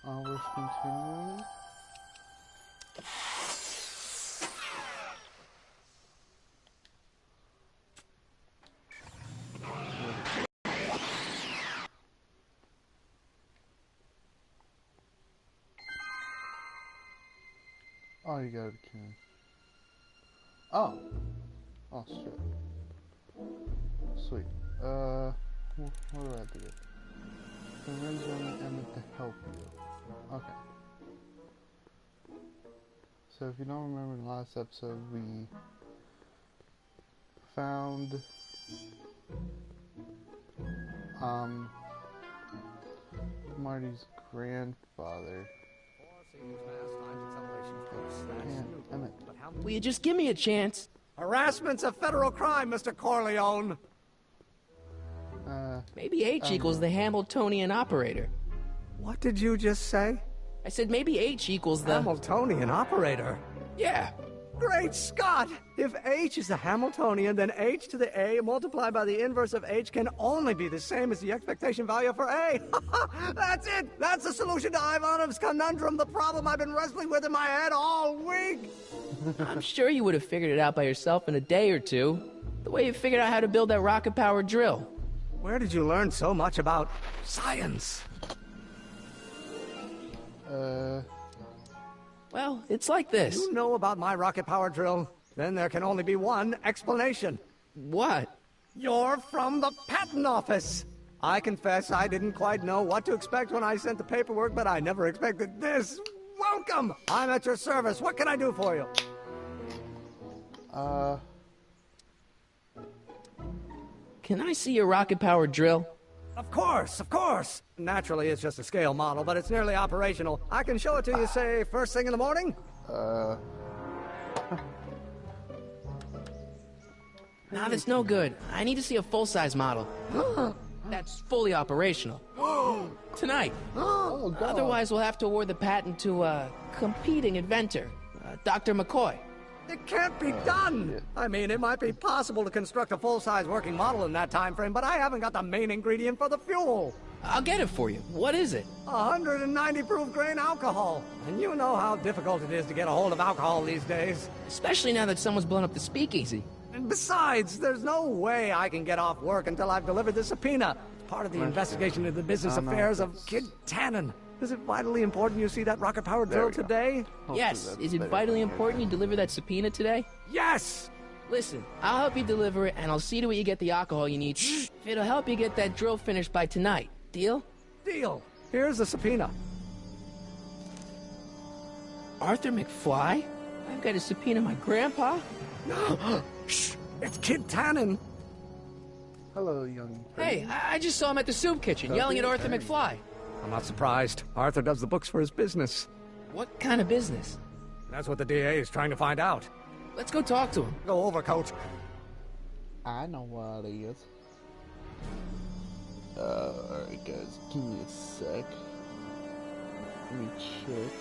We're continuing. Oh, you got a can. Oh. Oh, shit. Sweet. What do I have to do? Convince Emma to help you. Okay. So if you don't remember in the last episode, we found Marty's grandfather. Emmett. Will you just give me a chance? Harassment's a federal crime, Mr. Corleone. Maybe H equals the Hamiltonian operator. What did you just say? I said maybe H equals the... Hamiltonian operator? Yeah. Great Scott! If H is the Hamiltonian, then H to the A multiplied by the inverse of H can only be the same as the expectation value for A. That's it! That's the solution to Ivanov's conundrum, the problem I've been wrestling with in my head all week! I'm sure you would have figured it out by yourself in a day or two. The way you figured out how to build that rocket-powered drill. Where did you learn so much about science? Well, it's like this. You know about my rocket-powered drill? Then there can only be one explanation. What? You're from the patent office! I confess I didn't quite know what to expect when I sent the paperwork, but I never expected this. Welcome! I'm at your service. What can I do for you? Can I see your rocket-powered drill? Of course, of course! Naturally, it's just a scale model, but it's nearly operational. I can show it to you, say, first thing in the morning? Nah, that's no good. I need to see a full-size model. That's fully operational. Tonight. Oh, God. Otherwise, we'll have to award the patent to a competing inventor, Dr. McCoy. It can't be done! Shit. I mean, it might be possible to construct a full-size working model in that time frame, but I haven't got the main ingredient for the fuel. I'll get it for you. What is it? 190 proof grain alcohol. And you know how difficult it is to get a hold of alcohol these days. Especially now that someone's blown up the speakeasy. And besides, there's no way I can get off work until I've delivered the subpoena. It's part of the investigation into the business affairs of Kid Tannen. Is it vitally important you see that rocket-powered drill today? Yes. Is it vitally important you deliver that subpoena today? Yes! Listen, I'll help you deliver it, and I'll see to it you get the alcohol you need. If it'll help you get that drill finished by tonight. Deal? Deal. Here's the subpoena. Arthur McFly? I've got to subpoena my grandpa? Shh! It's Kid Tannen. Hello, young Hey, I just saw him at the soup kitchen, yelling at Arthur McFly. I'm not surprised. Arthur does the books for his business. What kind of business? That's what the DA is trying to find out. Let's go talk to him. Go overcoat. I know what it is. Alright guys, give me a sec. Let me check.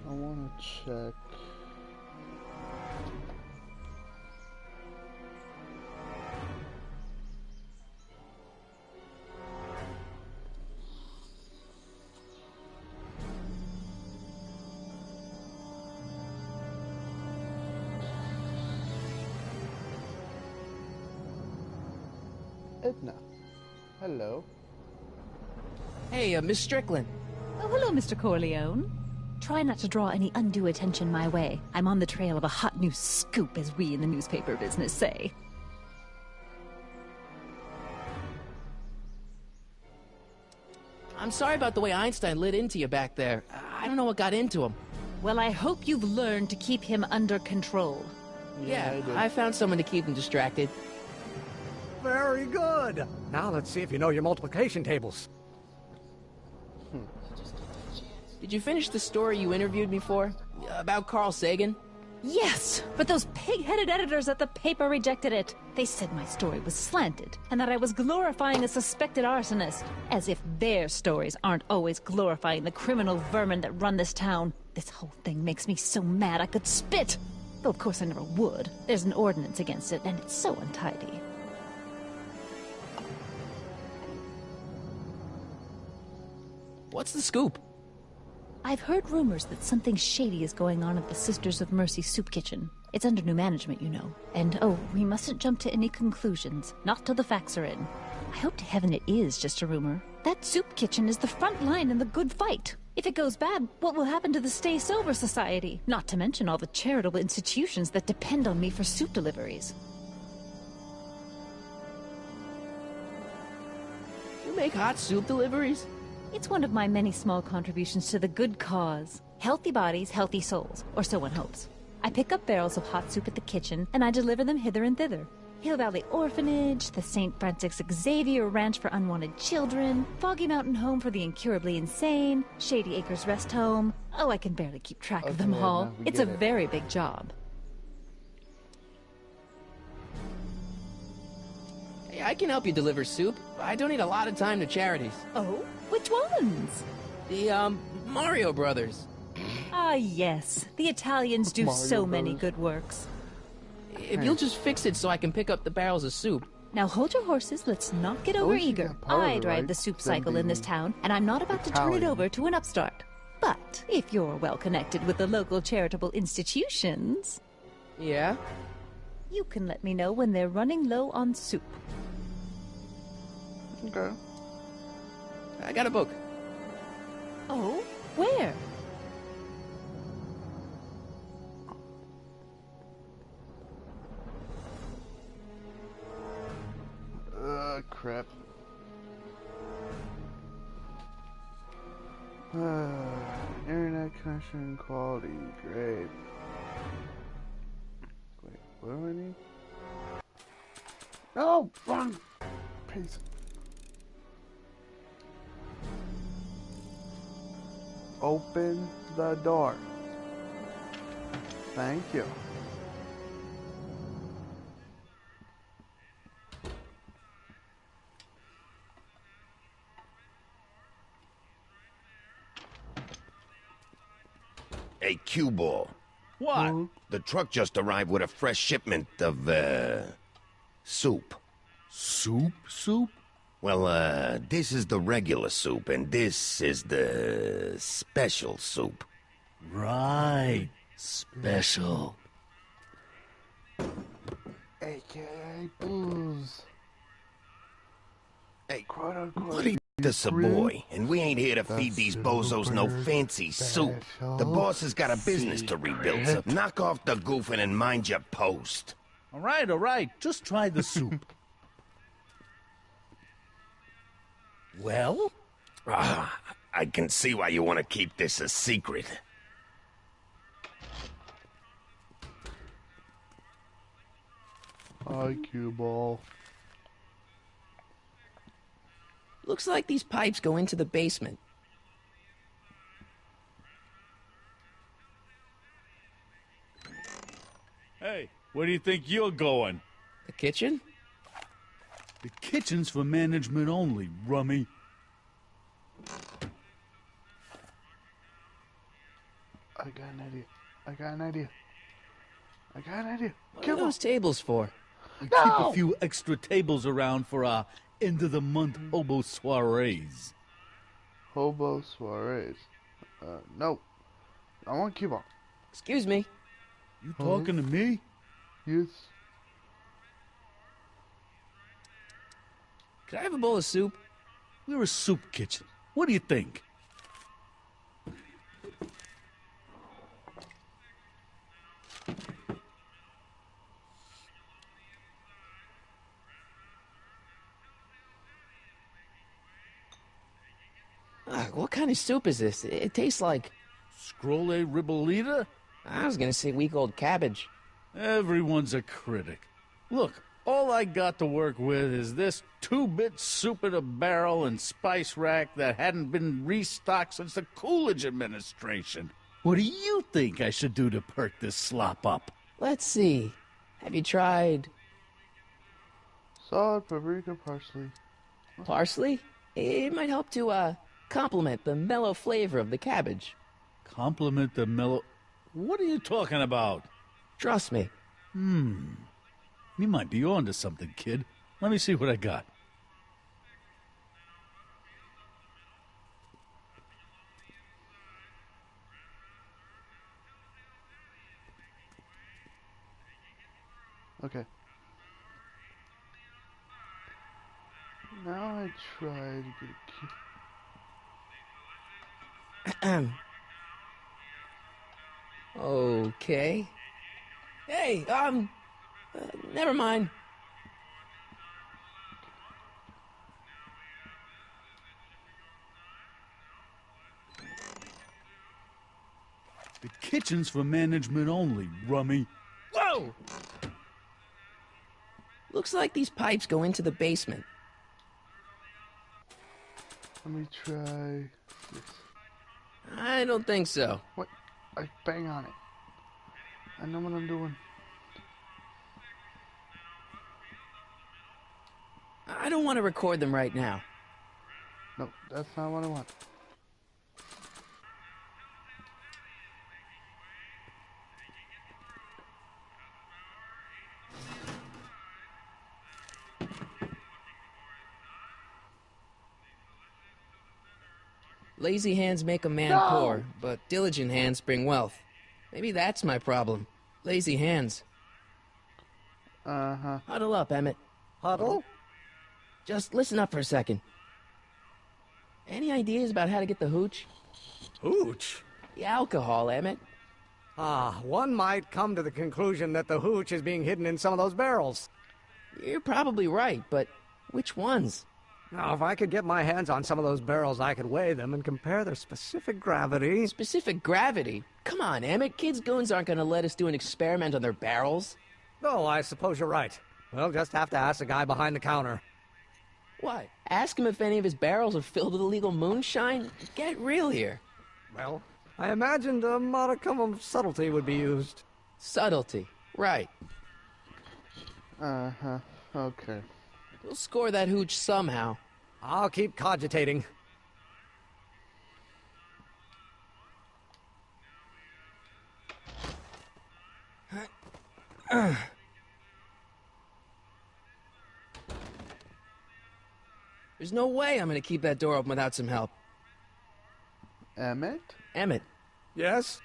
I wanna check. Edna. Hello. Hey, Miss Strickland. Oh, hello, Mr. Corleone. Try not to draw any undue attention my way. I'm on the trail of a hot new scoop, as we in the newspaper business say. I'm sorry about the way Einstein lit into you back there. I don't know what got into him. Well, I hope you've learned to keep him under control. Yeah, I did. I found someone to keep him distracted. Very good. Now let's see if you know your multiplication tables. Did you finish the story you interviewed me for? About Carl Sagan? Yes, but those pig-headed editors at the paper rejected it. They said my story was slanted, and that I was glorifying a suspected arsonist. As if their stories aren't always glorifying the criminal vermin that run this town. This whole thing makes me so mad I could spit. Though of course I never would. There's an ordinance against it, and it's so untidy. What's the scoop? I've heard rumors that something shady is going on at the Sisters of Mercy soup kitchen. It's under new management, you know. And oh, we mustn't jump to any conclusions. Not till the facts are in. I hope to heaven it is just a rumor. That soup kitchen is the front line in the good fight. If it goes bad, what will happen to the Stay Sober Society? Not to mention all the charitable institutions that depend on me for soup deliveries. You make hot soup deliveries? It's one of my many small contributions to the good cause. Healthy bodies, healthy souls, or so one hopes. I pick up barrels of hot soup at the kitchen, and I deliver them hither and thither. Hill Valley Orphanage, the St. Francis Xavier Ranch for Unwanted Children, Foggy Mountain Home for the Incurably Insane, Shady Acres Rest Home. Oh, I can barely keep track of them Okay, all. now we It's a get it. very big job. Hey, I can help you deliver soup. I donate a lot of time to charities. Oh? Which ones? The, Mario Brothers. Ah, yes. The Italians do Mario so many Brothers. good works. If you'll just fix it so I can pick up the barrels of soup. Now hold your horses, let's not get least you overeager. got part of I it drive right, the soup them cycle in this being town, and I'm not about to turn it Italian. over to an upstart. But if you're well connected with the local charitable institutions, Yeah? you can let me know when they're running low on soup. Okay. I got a book. Oh? Where? Crap. Internet connection quality, great. Wait, what do I need? Oh, wrong piece. Open the door. Thank you. Hey, cue ball. What? The truck just arrived with a fresh shipment of, soup. Soup? Soup? Well, this is the regular soup, and this is the special soup. Right. Special. AKA booze. Hey, Quote unquote. what he the Savoy, and we ain't here to feed these bozos no fancy soup. The boss has got a business to rebuild, so knock off the goofing and mind your post. All right. Just try the soup. Well? I can see why you want to keep this a secret. IQ ball. Looks like these pipes go into the basement. Hey, where do you think you're going? The kitchen? The kitchen's for management only, rummy. I got an idea. I got an idea. What are those tables for? We keep a few extra tables around for our end-of-the-month hobo soirees. Hobo soirees. No. I want cue ball. Excuse me. You talking to me? Yes. Could I have a bowl of soup? We're a soup kitchen. What do you think? What kind of soup is this? It tastes like... Scrolle Ribolita? I was gonna say week-old cabbage. Everyone's a critic. Look, all I got to work with is this 2-bit soup in a barrel and spice rack that hadn't been restocked since the Coolidge administration. What do you think I should do to perk this slop up? Let's see. Have you tried Salt, paprika, parsley. parsley? It might help to, complement the mellow flavor of the cabbage. Compliment the mellow... What are you talking about? Trust me. You might be onto something, kid. Let me see what I got. Okay. Now I try to get a key. Okay. Hey, never mind. The kitchen's for management only, rummy. Whoa! Looks like these pipes go into the basement. Let me try this. I don't think so. What? I bang on it. I know what I'm doing. I don't want to record them right now. No, that's not what I want. Lazy hands make a man poor, but diligent hands bring wealth. Maybe that's my problem. Lazy hands. Uh-huh. Huddle up, Emmett. Huddle? Just listen up for a second. Any ideas about how to get the hooch? Hooch? The alcohol, Emmett. One might come to the conclusion that the hooch is being hidden in some of those barrels. You're probably right, but which ones? Now, if I could get my hands on some of those barrels, I could weigh them and compare their specific gravity. Specific gravity? Come on, Emmett. Kids' goons aren't gonna let us do an experiment on their barrels. Oh, I suppose you're right. We'll just have to ask the guy behind the counter. What? Ask him if any of his barrels are filled with illegal moonshine? Get real here. Well, I imagined a modicum of subtlety would be used. Subtlety. Right. Uh-huh. Okay. We'll score that hooch somehow. I'll keep cogitating. There's no way I'm gonna keep that door open without some help. Emmett? Emmett. Yes?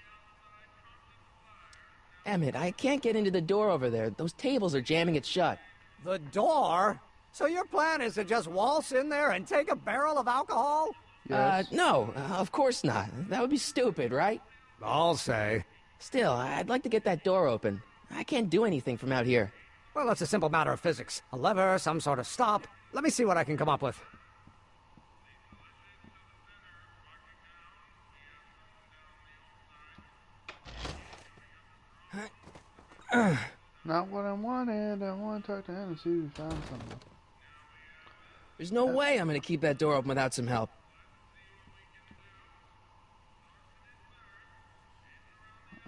Emmett, I can't get into the door over there. Those tables are jamming it shut. The door? So your plan is to just waltz in there and take a barrel of alcohol? Yes. No, of course not. That would be stupid, right? I'll say. Still, I'd like to get that door open. I can't do anything from out here. Well, it's a simple matter of physics. A lever, some sort of stop. Let me see what I can come up with. Not what I wanted. I want to talk to him and see if he found something. There's no way I'm gonna keep that door open without some help.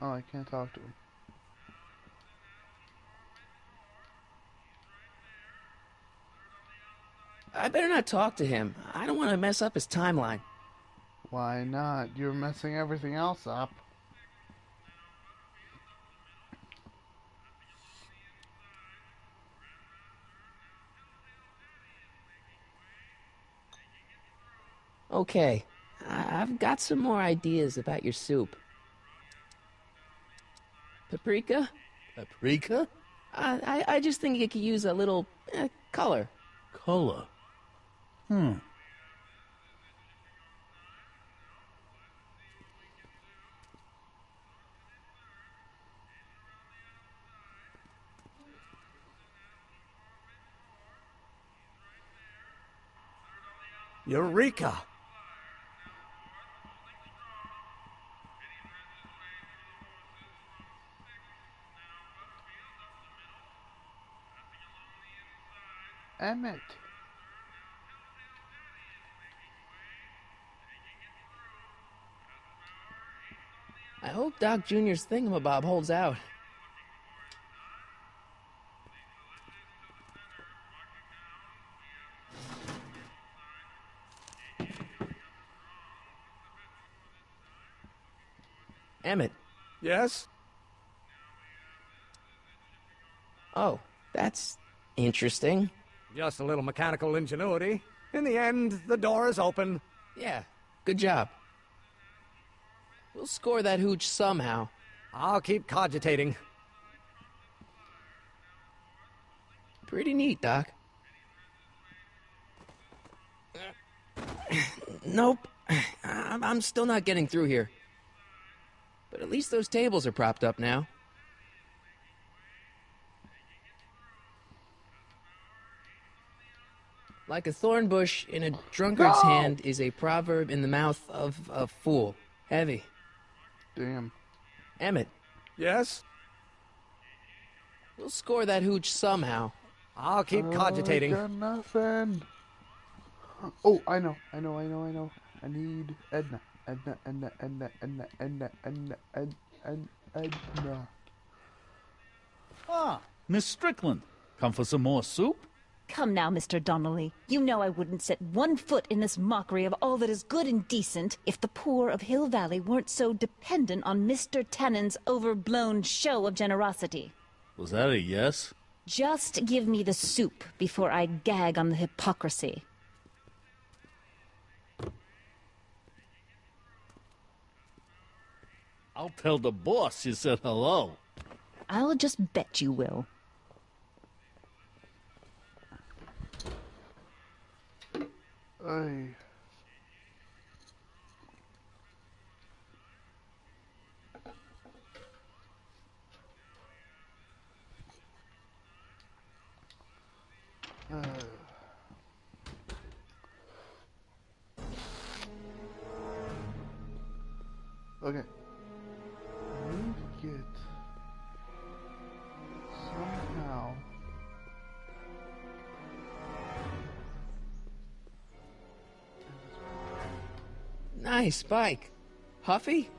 Oh, I can't talk to him. I better not talk to him. I don't want to mess up his timeline. Why not? You're messing everything else up. Okay, I've got some more ideas about your soup. Paprika? Paprika? I just think it could use a little color. Color. Eureka! Emmett. I hope Doc Jr.'s thingamabob holds out. Emmett. Yes? Oh, that's interesting. Just a little mechanical ingenuity. In the end, the door is open. Yeah, good job. We'll score that hooch somehow. I'll keep cogitating. Pretty neat, Doc. Nope. I'm still not getting through here. But at least those tables are propped up now. Like a thorn bush in a drunkard's hand is a proverb in the mouth of a fool. Heavy. Damn. Emmett, Yes? we'll score that hooch somehow. I'll keep cogitating. I got nothing. Oh, I know. I need Edna. Edna. Ah, Miss Strickland. Come for some more soup? Come now, Mr. Donnelly. You know I wouldn't set one foot in this mockery of all that is good and decent if the poor of Hill Valley weren't so dependent on Mr. Tannen's overblown show of generosity. Was that a yes? Just give me the soup before I gag on the hypocrisy. I'll tell the boss you said hello. I'll just bet you will. Ay. Okay. I need to get somehow. Nice bike. Huffy?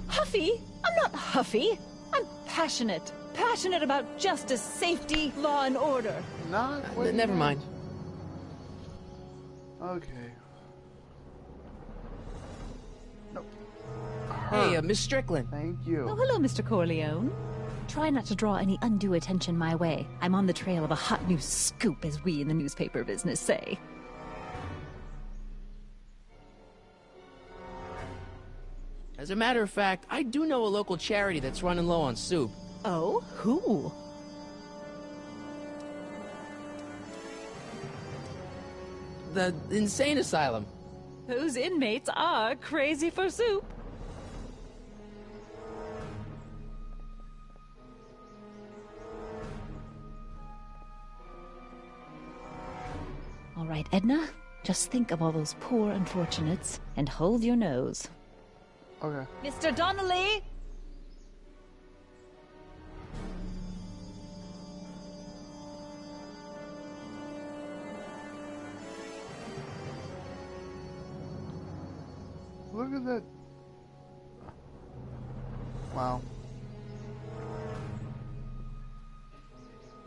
Huffy? I'm not huffy. I'm passionate. Passionate about justice, safety, law, and order. Not what you Never mind. Okay. No. Hey, Miss Strickland. Thank you. Oh, hello, Mr. Corleone. Try not to draw any undue attention my way. I'm on the trail of a hot new scoop, as we in the newspaper business say. As a matter of fact, I do know a local charity that's running low on soup. Oh? Who? The insane asylum. Whose inmates are crazy for soup. All right, Edna, just think of all those poor unfortunates and hold your nose. Okay. Mr. Donnelly! Look at that. Wow.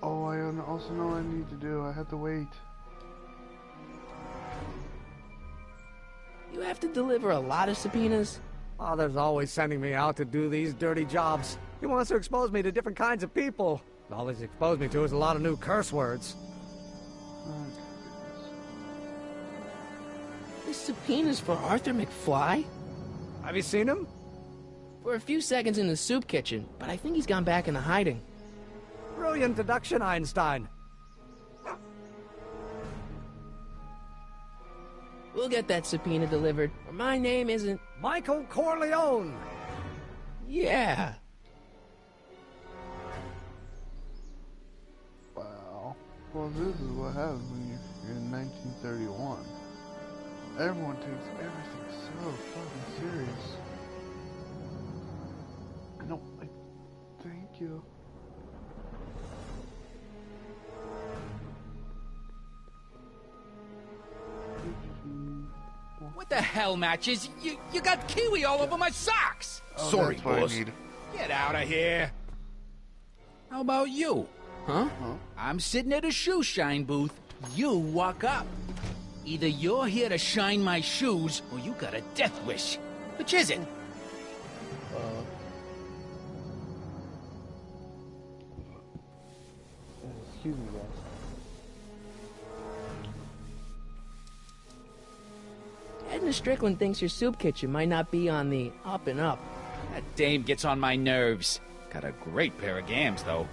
Oh, I also know what I need to do. I have to wait. You have to deliver a lot of subpoenas? Father's always sending me out to do these dirty jobs. He wants to expose me to different kinds of people. All he's exposed me to is a lot of new curse words. This subpoena's for Arthur McFly? Have you seen him? For a few seconds in the soup kitchen, but I think he's gone back into hiding. Brilliant deduction, Einstein. We'll get that subpoena delivered, or my name isn't... Michael Corleone! Yeah. Wow. Well, this is what happens when you're in 1931. Everyone takes everything so fucking serious. No, thank you. What the hell, Matches? You got kiwi all over my socks! Sorry, that's what I boss. need. Get out of here. How about you? Huh? I'm sitting at a shoe shine booth. You walk up. Either you're here to shine my shoes, or you got a death wish. Which is it? Excuse me, guys. Edna Strickland thinks your soup kitchen might not be on the up and up. That dame gets on my nerves. Got a great pair of gams, though.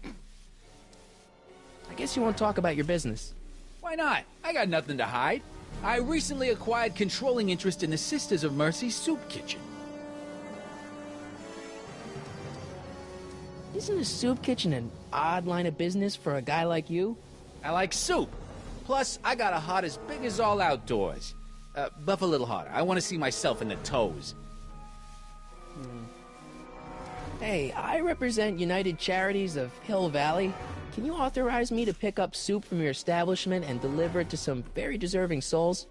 I guess you won't talk about your business. Why not? I got nothing to hide. I recently acquired controlling interest in the Sisters of Mercy Soup Kitchen. Isn't a soup kitchen an odd line of business for a guy like you? I like soup. Plus, I got a heart as big as all outdoors. Buff a little harder. I want to see myself in the toes. Hey, I represent United Charities of Hill Valley. Can you authorize me to pick up soup from your establishment and deliver it to some very deserving souls?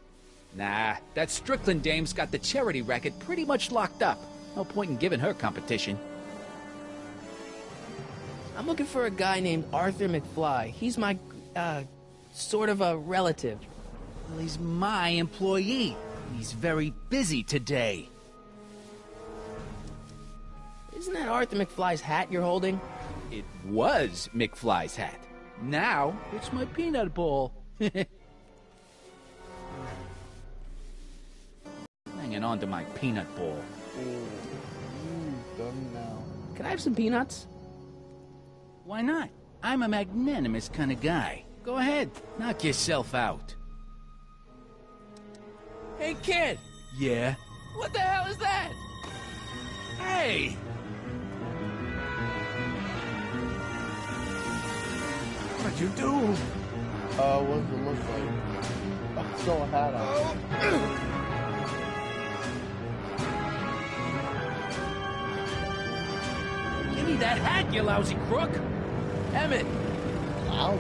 Nah, that Strickland dame's got the charity racket pretty much locked up. No point in giving her competition. I'm looking for a guy named Arthur McFly. He's my, sort of a relative. Well, he's my employee. He's very busy today. Isn't that Arthur McFly's hat you're holding? It was McFly's hat. Now, it's my peanut bowl. Hanging on to my peanut bowl. Done now. Can I have some peanuts? Why not? I'm a magnanimous kind of guy. Go ahead, knock yourself out. Hey, kid! Yeah? What the hell is that? Hey! What'd you do? What does it look like? I saw a hat on. Give me that hat, you lousy crook! Emmett! Ow.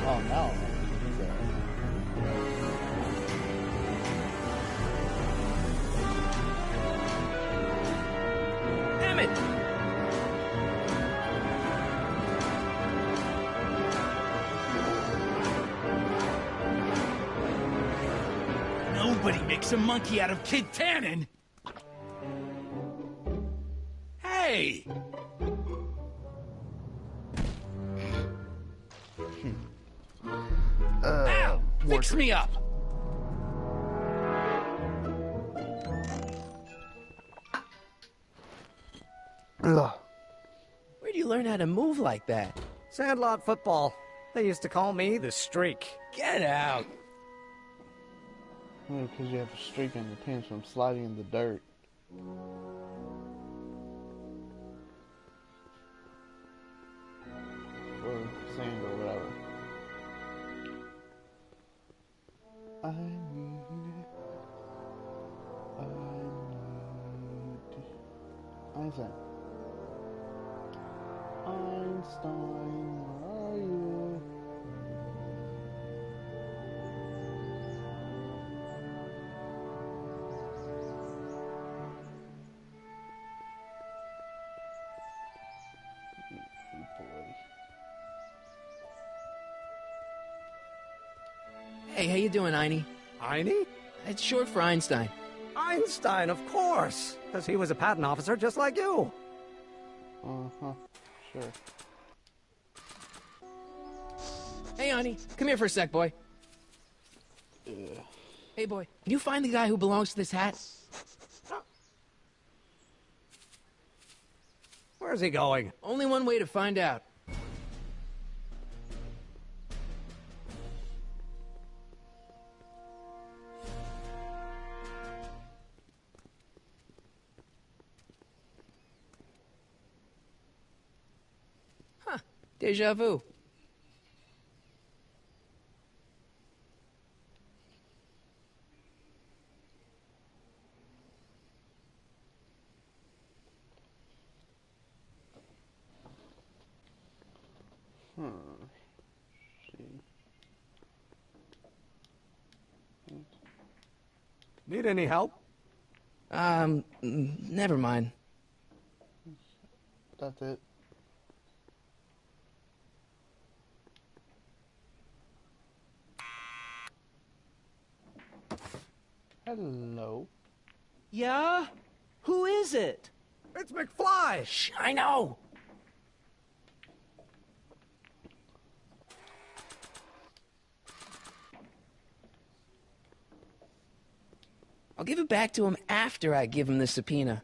Oh, no. Emmett! Nobody makes a monkey out of Kid Tannen! Hey! Ow! Fix me up! Ugh. Where'd you learn how to move like that? Sandlot football. They used to call me the Streak. Get out! Because you have a streak on your pants from sliding in the dirt. Or sand or whatever. I need it. Einstein. Einstein, where are you? Hey, how you doing, Einie? Einie? It's short for Einstein. Einstein, of course. Because he was a patent officer just like you. Uh-huh. Sure. Hey, Einie, come here for a sec, boy. Hey, boy, can you find the guy who belongs to this hat? Where's he going? Only one way to find out. Huh. Deja vu. Need any help? Never mind. That's it. Hello. Yeah? Who is it? It's McFly! Shh, I know. I'll give it back to him after I give him the subpoena.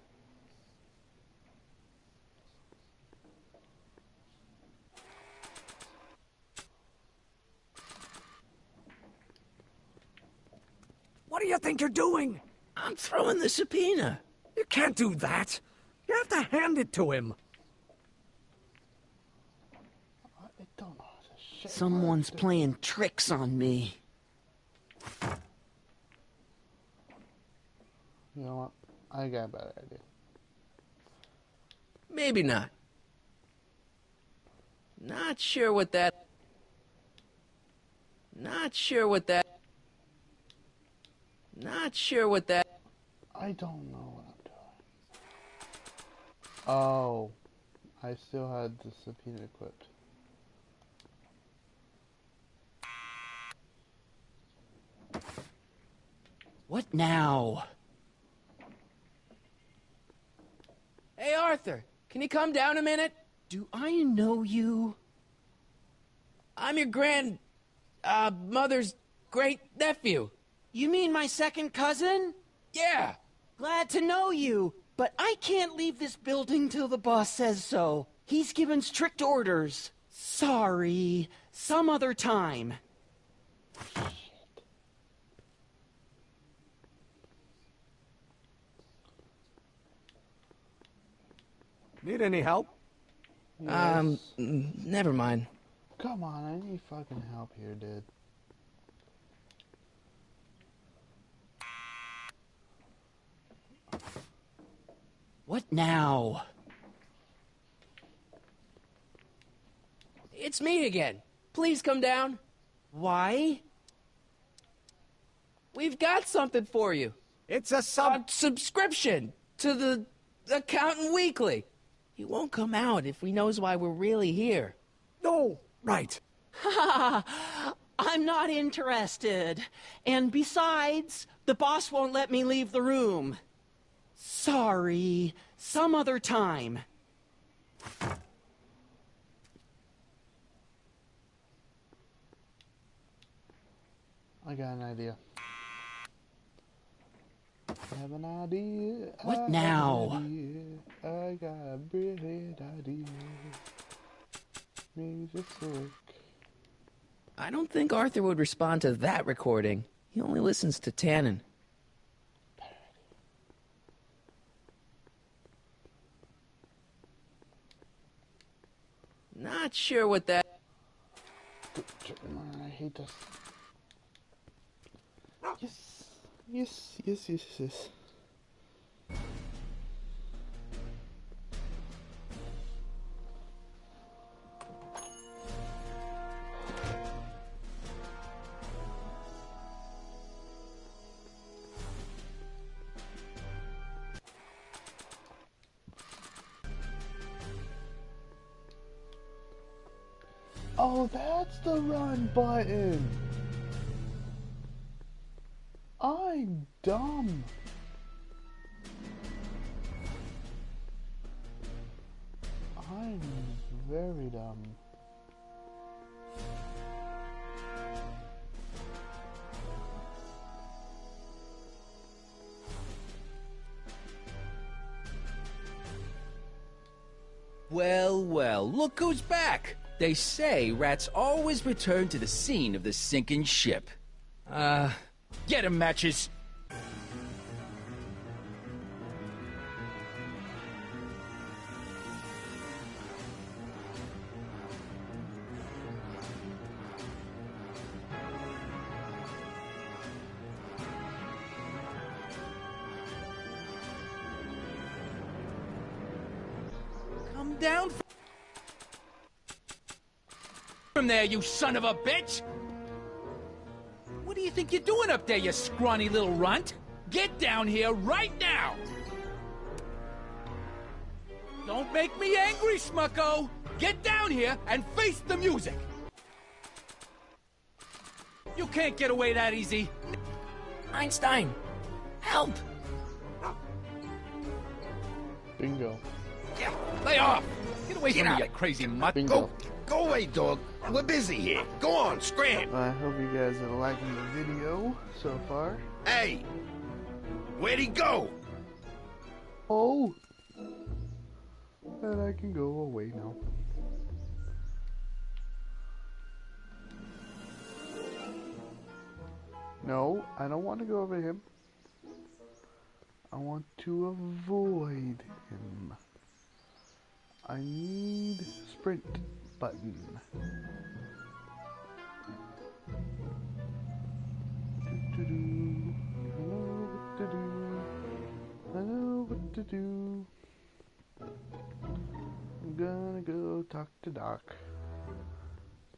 What do you think you're doing? I'm throwing the subpoena. You can't do that. You have to hand it to him. I don't know. Shit. Someone's playing tricks on me. You know what? I got a better idea. Maybe not. Not sure what that... Not sure what that... Not sure what that... I don't know what I'm doing. Oh. I still had the subpoena equipped. What now? Hey, Arthur, can you come down a minute? Do I know you? I'm your mother's great-nephew. You mean my second cousin? Yeah. Glad to know you, but I can't leave this building till the boss says so. He's given strict orders. Sorry. Some other time. Need any help? Never mind. Come on, I need fucking help here, dude. What now? It's me again. Please come down. Why? We've got something for you. It's a A subscription to the Accountant Weekly. He won't come out if he knows why we're really here. No, right. I'm not interested. And besides, the boss won't let me leave the room. Sorry. Some other time. I got an idea. I have an idea. What now? I got a brilliant idea. Music work. I don't think Arthur would respond to that recording. He only listens to Tannen. Not sure what that... I hate this. Yes. Oh, that's the run button. I'm dumb. I'm very dumb. Well, well, look who's back. They say rats always return to the scene of the sinking ship. Get 'em, Matches. Come down from there, you son of a bitch! What do you think you're doing up there, you scrawny little runt? Get down here right now! Don't make me angry, Smucko! Get down here and face the music! You can't get away that easy. Einstein, help! Bingo. Yeah, lay off! Get away from me, you crazy mutt! Bingo. Go away, dog. We're busy here. Go on, scram. I hope you guys are liking the video so far. Hey, where'd he go? Oh! And I can go away now. No, I don't want to go over him. I want to avoid him. I need sprint button. I know what to do. I'm gonna go talk to Doc.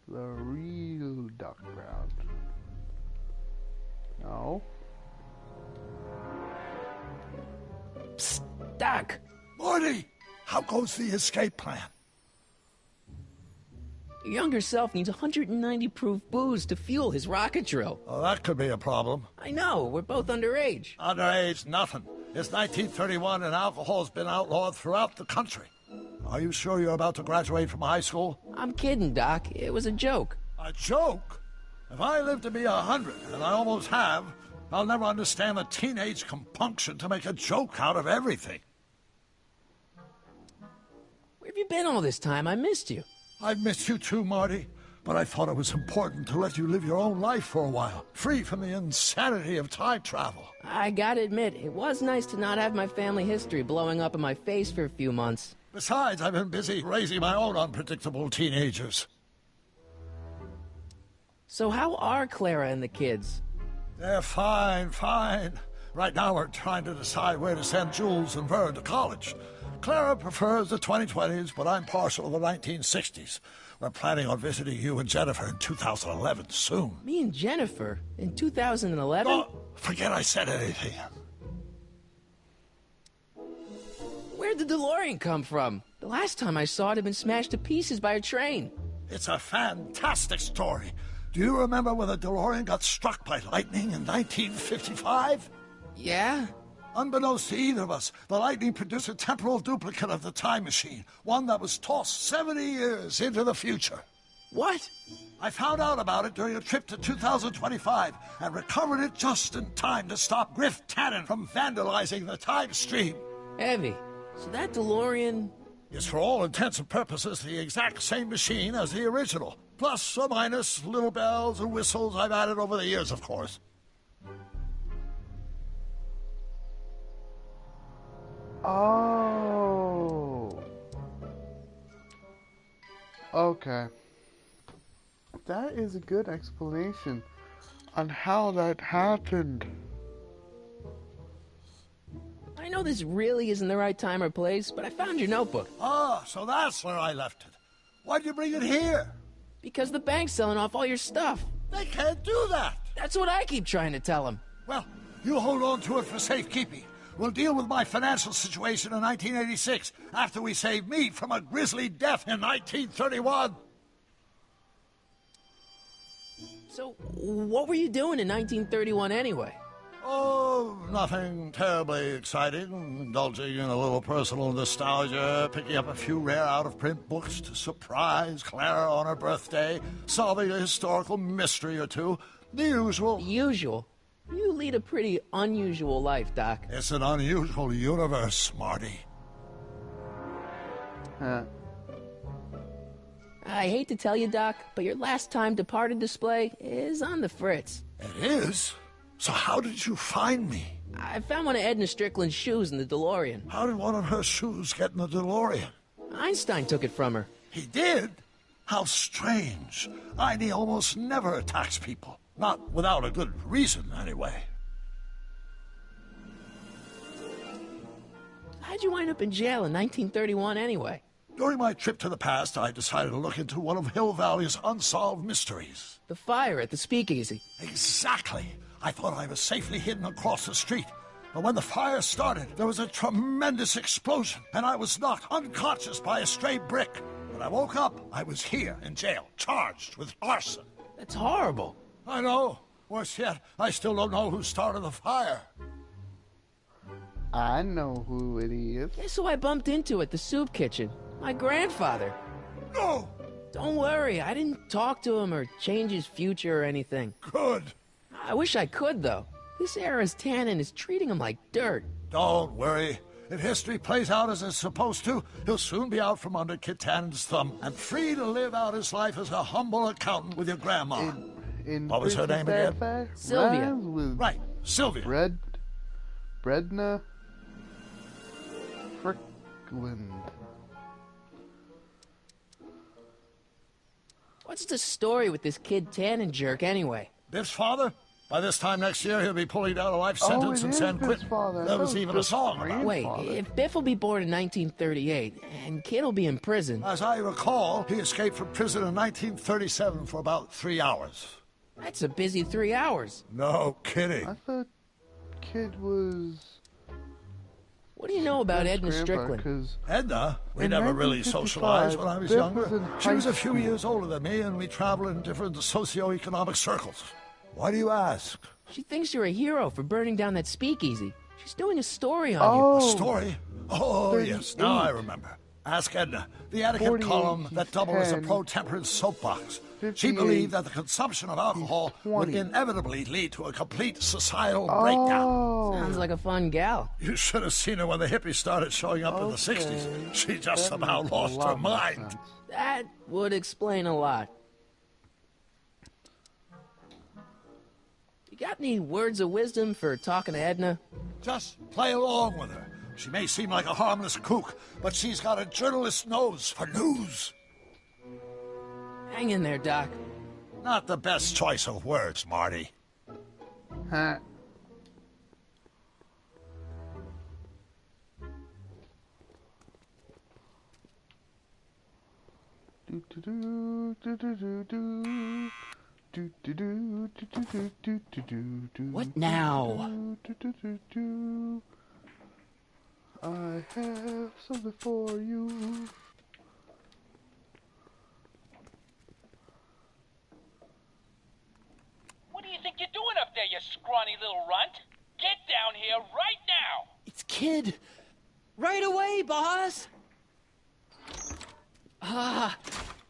The real Doc Brown. No. Psst, Doc! Morty, how goes the escape plan? Your younger self needs 190 proof booze to fuel his rocket drill. Oh, that could be a problem. I know, we're both underage. Underage, nothing. It's 1931 and alcohol's been outlawed throughout the country. Are you sure you're about to graduate from high school? I'm kidding, Doc. It was a joke. A joke? If I live to be 100, and I almost have, I'll never understand the teenage compunction to make a joke out of everything. Where have you been all this time? I missed you. I've missed you too, Marty. But I thought it was important to let you live your own life for a while, free from the insanity of time travel. I gotta admit, it was nice to not have my family history blowing up in my face for a few months. Besides, I've been busy raising my own unpredictable teenagers. So how are Clara and the kids? They're fine, fine. Right now we're trying to decide where to send Jules and Vern to college. Clara prefers the 2020s, but I'm partial to the 1960s. We're planning on visiting you and Jennifer in 2011 soon. Me and Jennifer? In 2011? Oh, forget I said anything. Where'd the DeLorean come from? The last time I saw it had been smashed to pieces by a train. It's a fantastic story. Do you remember when the DeLorean got struck by lightning in 1955? Yeah? Unbeknownst to either of us, the lightning produced a temporal duplicate of the time machine, one that was tossed 70 years into the future. What? I found out about it during a trip to 2025 and recovered it just in time to stop Griff Tannen from vandalizing the time stream. Heavy. So that DeLorean... is for all intents and purposes the exact same machine as the original. Plus or minus little bells and whistles I've added over the years, of course. Oh. Okay. That is a good explanation on how that happened. I know this really isn't the right time or place, but I found your notebook. Ah, so that's where I left it. Why'd you bring it here? Because the bank's selling off all your stuff. They can't do that. That's what I keep trying to tell them. Well, you hold on to it for safekeeping. We'll deal with my financial situation in 1986 after we save me from a grisly death in 1931. So, what were you doing in 1931 anyway? Oh, nothing terribly exciting. Indulging in a little personal nostalgia, picking up a few rare out-of-print books to surprise Clara on her birthday, solving a historical mystery or two. The usual. The usual? You lead a pretty unusual life, Doc. It's an unusual universe, Marty. I hate to tell you, Doc, but your last time departed display is on the fritz. It is? So how did you find me? I found one of Edna Strickland's shoes in the DeLorean. How did one of her shoes get in the DeLorean? Einstein took it from her. He did? How strange. Einie almost never attacks people. Not without a good reason, anyway. How'd you wind up in jail in 1931 anyway? During my trip to the past, I decided to look into one of Hill Valley's unsolved mysteries. The fire at the speakeasy. Exactly. I thought I was safely hidden across the street. But when the fire started, there was a tremendous explosion, and I was knocked unconscious by a stray brick. When I woke up, I was here in jail, charged with arson. That's horrible. I know. Worse yet, I still don't know who started the fire. I know who it is. Guess who I bumped into at the soup kitchen? My grandfather. No! Don't worry, I didn't talk to him or change his future or anything. Good. I wish I could, though. This era's Tannen is treating him like dirt. Don't worry. If history plays out as it's supposed to, he'll soon be out from under Kit Tannen's thumb and free to live out his life as a humble accountant with your grandma. What was her name again? Sylvia. Right, Sylvia. Bredna Frickland. What's the story with this kid Tannen jerk anyway? Biff's father? By this time next year, he'll be pulling down a life sentence in San Quentin. There was even a song about it. Wait, if Biff will be born in 1938, and Kid will be in prison... As I recall, he escaped from prison in 1937 for about 3 hours. That's a busy 3 hours. No kidding. I thought Kid was... What do you know about Edna Strickland? Edna? We never really socialized when I was younger. She was a few years older than me, and we traveled in different socio-economic circles. Why do you ask? She thinks you're a hero for burning down that speakeasy. She's doing a story on you. A story? Oh, yes, now I remember. Ask Edna, the etiquette column that doubled as a pro-temperance soapbox. She believed that the consumption of alcohol would inevitably lead to a complete societal breakdown. Sounds like a fun gal. You should have seen her when the hippies started showing up in the 60s. She just about lost her mind. That would explain a lot. You got any words of wisdom for talking to Edna? Just play along with her. She may seem like a harmless kook, but she's got a journalist's nose for news. Hang in there, Doc. Not the best choice of words, Marty. Huh. What now? I have something for you. What do you think you're doing up there, you scrawny little runt? Get down here right now! It's Kid. Right away, boss.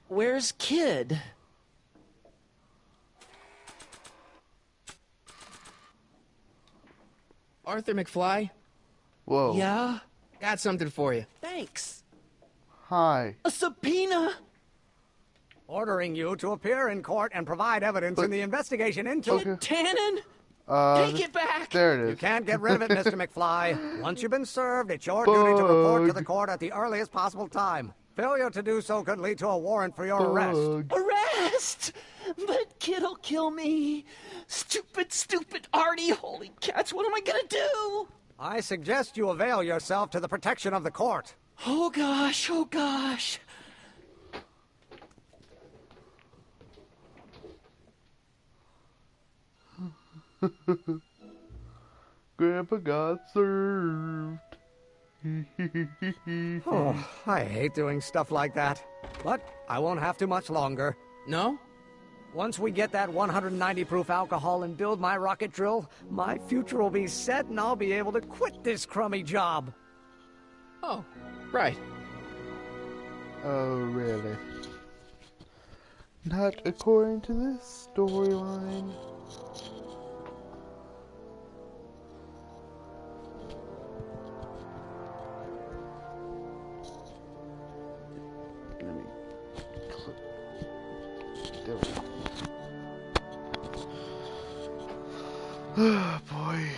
Where's Kid? Arthur McFly? Whoa. Yeah? Got something for you. Thanks. Hi. A subpoena? Ordering you to appear in court and provide evidence in the investigation into Tannen? Take it back! There it is. You can't get rid of it, Mr. McFly. Once you've been served, it's your duty to report to the court at the earliest possible time. Failure to do so could lead to a warrant for your arrest. Arrest! But Kid'll kill me. Stupid Artie. Holy cats, what am I gonna do? I suggest you avail yourself to the protection of the court. Oh gosh. Grandpa got served. Oh, I hate doing stuff like that. But I won't have to much longer. No? Once we get that 190 proof alcohol and build my rocket drill, my future will be set and I'll be able to quit this crummy job. Oh, right. Oh, really? Not according to this storyline. Let me click. There we go. Oh, boy.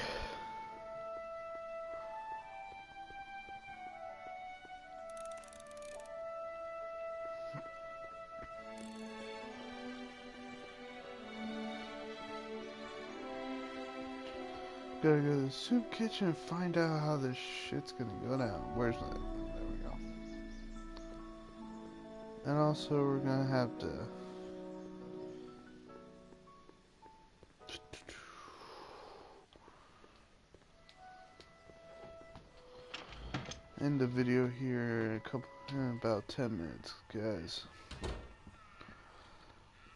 Gotta go to the soup kitchen and find out how this shit's gonna go down. Where's that? There we go. And also, we're gonna have to... end the video here in about 10 minutes, guys.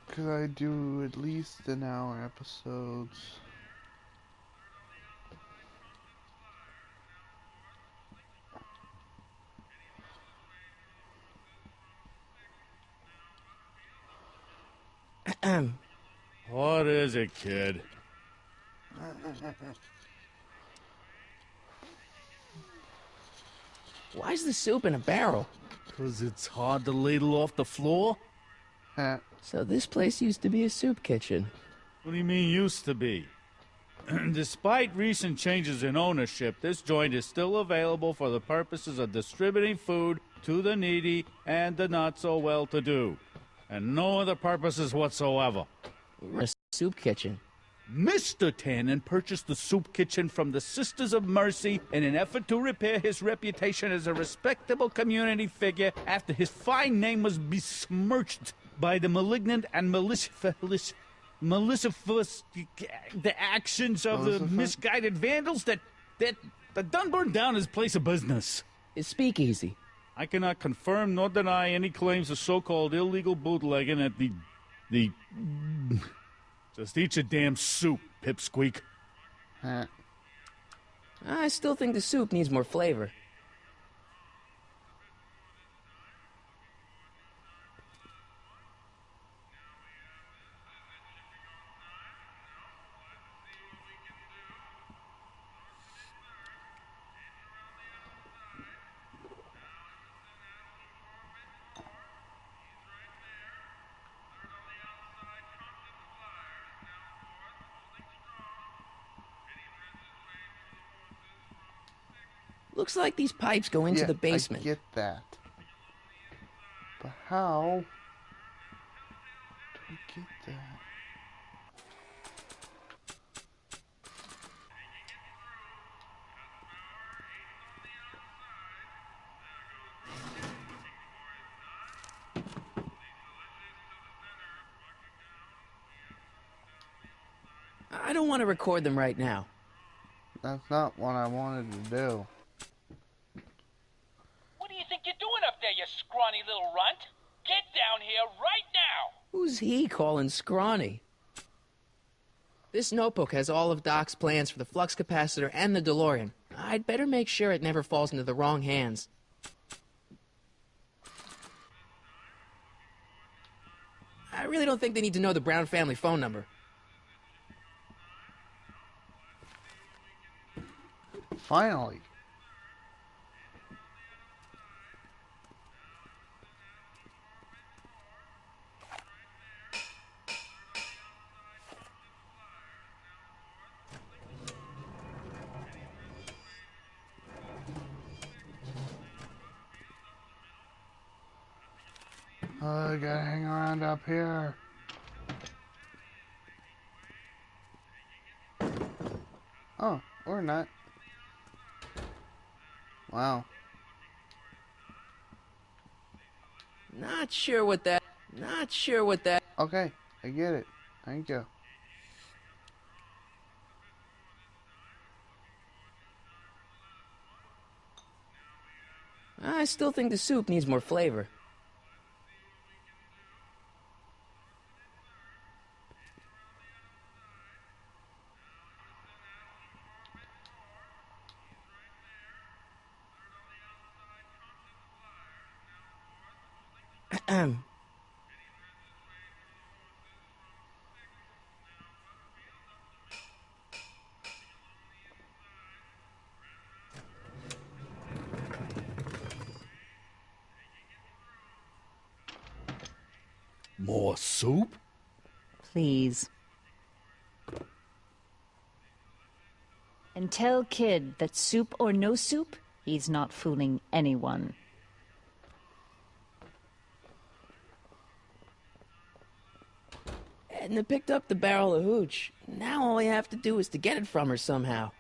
Because I do at least an hour episodes. What is it, kid? Why's the soup in a barrel? 'Cause it's hard to ladle off the floor? So this place used to be a soup kitchen. What do you mean used to be? Despite recent changes in ownership, this joint is still available for the purposes of distributing food to the needy and the not-so-well-to-do. And no other purposes whatsoever. A soup kitchen. Mr. Tannen purchased the soup kitchen from the Sisters of Mercy in an effort to repair his reputation as a respectable community figure after his fine name was besmirched by the malignant and malicious the actions of the misguided vandals that done burned down his place of business. His speakeasy. I cannot confirm nor deny any claims of so-called illegal bootlegging at the Just eat your damn soup, pipsqueak. I still think the soup needs more flavor. Looks like these pipes go into the basement. I get that. But how do we get that? I don't want to record them right now. That's not what I wanted to do. What do you think you're doing up there, you scrawny little runt? Get down here right now! Who's he calling scrawny? This notebook has all of Doc's plans for the flux capacitor and the DeLorean. I'd better make sure it never falls into the wrong hands. I really don't think they need to know the Brown family phone number. Finally. I gotta hang around up here. Oh, or not. Wow. Not sure what that... Okay, I get it. Thank you. I still think the soup needs more flavor. More soup? Please. And tell Kid that soup or no soup, he's not fooling anyone. Edna picked up the barrel of hooch. Now all I have to do is to get it from her somehow.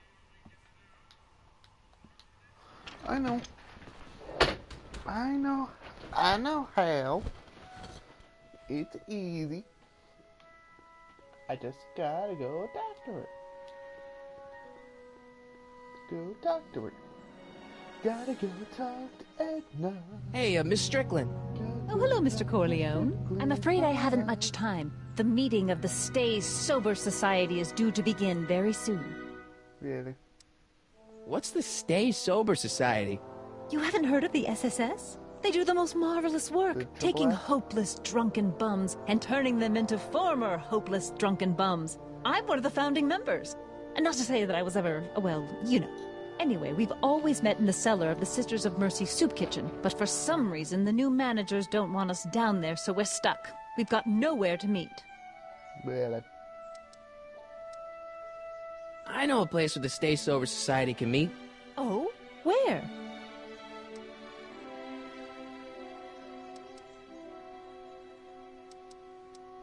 I know how. It's easy. I just gotta go talk to her. Go talk to her. Gotta go talk to Edna. Hey, Miss Strickland. Oh, hello, Mr. Corleone. I'm afraid I haven't much time. The meeting of the Stay Sober Society is due to begin very soon. Really? What's the Stay Sober Society? You haven't heard of the SSS? They do the most marvelous work, taking hopeless drunken bums and turning them into former hopeless drunken bums. I'm one of the founding members. And not to say that I was ever, well, you know. Anyway, we've always met in the cellar of the Sisters of Mercy soup kitchen, but for some reason the new managers don't want us down there, so we're stuck. We've got nowhere to meet. Really? I know a place where the Stay Sober Society can meet. Oh? Where?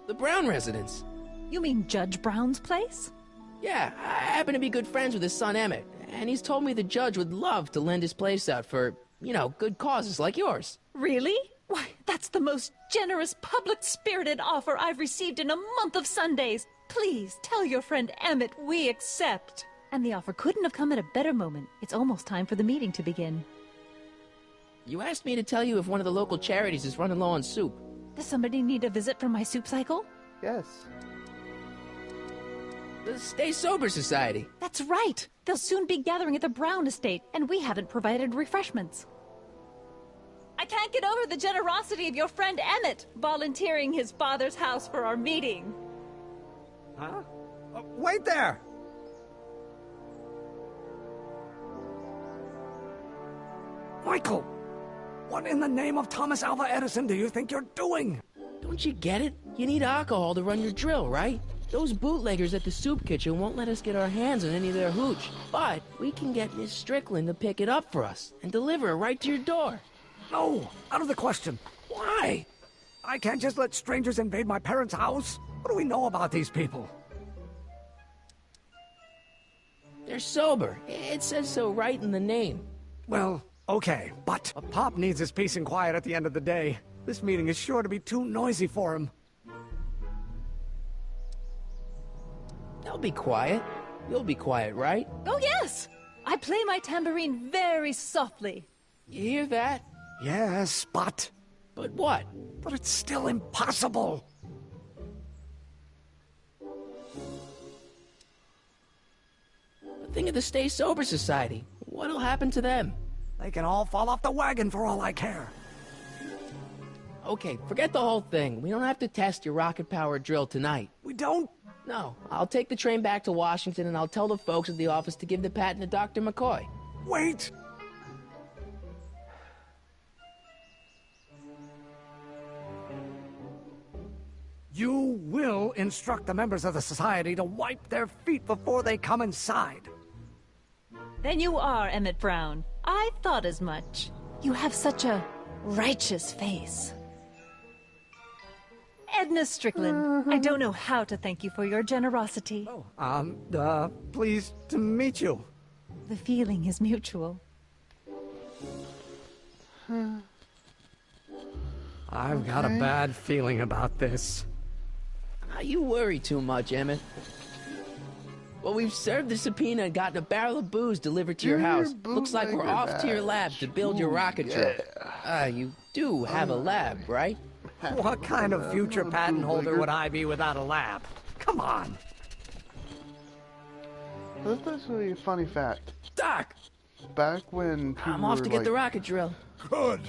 The Brown residence. You mean Judge Brown's place? Yeah, I happen to be good friends with his son Emmett, and he's told me the judge would love to lend his place out for, you know, good causes like yours. Really? Why, that's the most generous, public-spirited offer I've received in a month of Sundays. Please, tell your friend Emmett we accept. And the offer couldn't have come at a better moment. It's almost time for the meeting to begin. You asked me to tell you if one of the local charities is running low on soup. Does somebody need a visit from my soup cycle? Yes. The Stay Sober Society. That's right. They'll soon be gathering at the Brown estate, and we haven't provided refreshments. I can't get over the generosity of your friend Emmett, volunteering his father's house for our meeting. Huh? Wait there! Michael! What in the name of Thomas Alva Edison do you think you're doing? Don't you get it? You need alcohol to run your drill, right? Those bootleggers at the soup kitchen won't let us get our hands on any of their hooch. But we can get Miss Strickland to pick it up for us and deliver it right to your door. No, out of the question. Why? I can't just let strangers invade my parents' house. What do we know about these people? They're sober. It says so right in the name. Well, okay, but Pop needs his peace and quiet at the end of the day. This meeting is sure to be too noisy for him. They'll be quiet. You'll be quiet, right? Oh, yes! I play my tambourine very softly. You hear that? Yes, but... But what? But it's still impossible. But think of the Stay Sober Society. What'll happen to them? They can all fall off the wagon for all I care. Okay, forget the whole thing. We don't have to test your rocket-powered drill tonight. We don't? No. I'll take the train back to Washington and I'll tell the folks at the office to give the patent to Dr. McCoy. Wait! You will instruct the members of the society to wipe their feet before they come inside. Then you are Emmett Brown. I thought as much. You have such a righteous face. Edna Strickland, I don't know how to thank you for your generosity. Pleased to meet you. The feeling is mutual. I've got a bad feeling about this. You worry too much, Emmett. Well, we've served the subpoena and gotten a barrel of booze delivered to your house. Looks like we're off to your lab to build your rocket drill. You do have a lab, right? What kind of future patent holder would I be without a lab? Come on. That's actually a funny fact. Doc! Back when people I'm off were, to get like, the rocket drill. Good.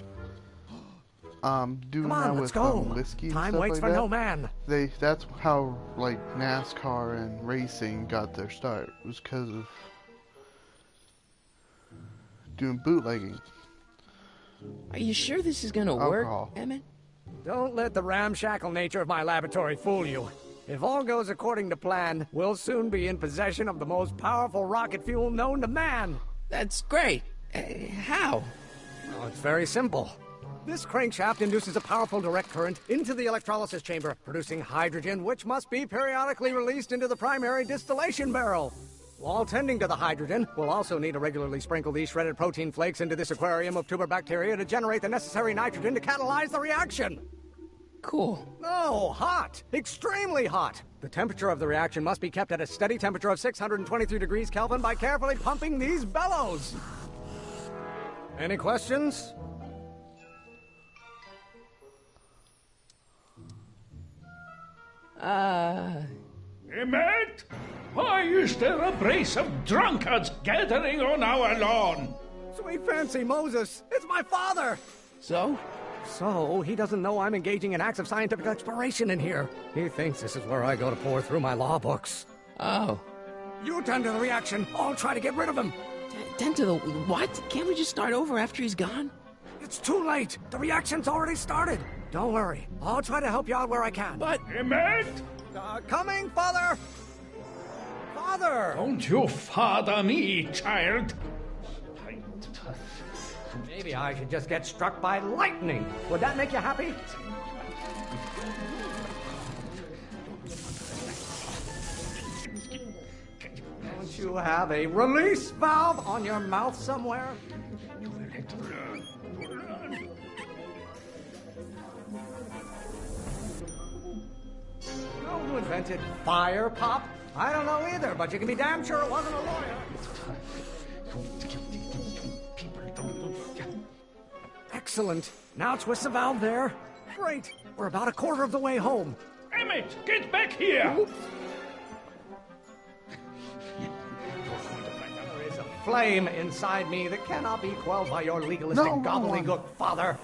doing Come on, that let's with go. whiskey and Time stuff waits like for that, no man. That's how like NASCAR and racing got their start. It was because of doing bootlegging. Are you sure this is gonna Alcohol. work, Emmett? Don't let the ramshackle nature of my laboratory fool you. If all goes according to plan, we'll soon be in possession of the most powerful rocket fuel known to man. That's great. How? Well, it's very simple. This crankshaft induces a powerful direct current into the electrolysis chamber, producing hydrogen, which must be periodically released into the primary distillation barrel. While tending to the hydrogen, we'll also need to regularly sprinkle these shredded protein flakes into this aquarium of tuber bacteria to generate the necessary nitrogen to catalyze the reaction. Cool. No, hot. Extremely hot. The temperature of the reaction must be kept at a steady temperature of 623 degrees Kelvin by carefully pumping these bellows. Any questions? Emmett? Why is there a brace of drunkards gathering on our lawn? Sweet fancy Moses, it's my father! So? So, he doesn't know I'm engaging in acts of scientific exploration in here. He thinks this is where I go to pour through my law books. Oh. You tend to the reaction. I'll try to get rid of him. Tend to the... What? Can't we just start over after he's gone? It's too late. The reaction's already started. Don't worry. I'll try to help you out where I can. But... Emmett? Coming, Father! Father! Don't you father me, child. Maybe I should just get struck by lightning. Would that make you happy? Don't you have a release valve on your mouth somewhere? Who invented fire, Pop? I don't know either, but you can be damn sure it wasn't a lawyer. Excellent. Now twist the valve there. Great. We're about a quarter of the way home. Emmett, get back here! Oops. There is a flame inside me that cannot be quelled by your legalistic gobbledygook, Father.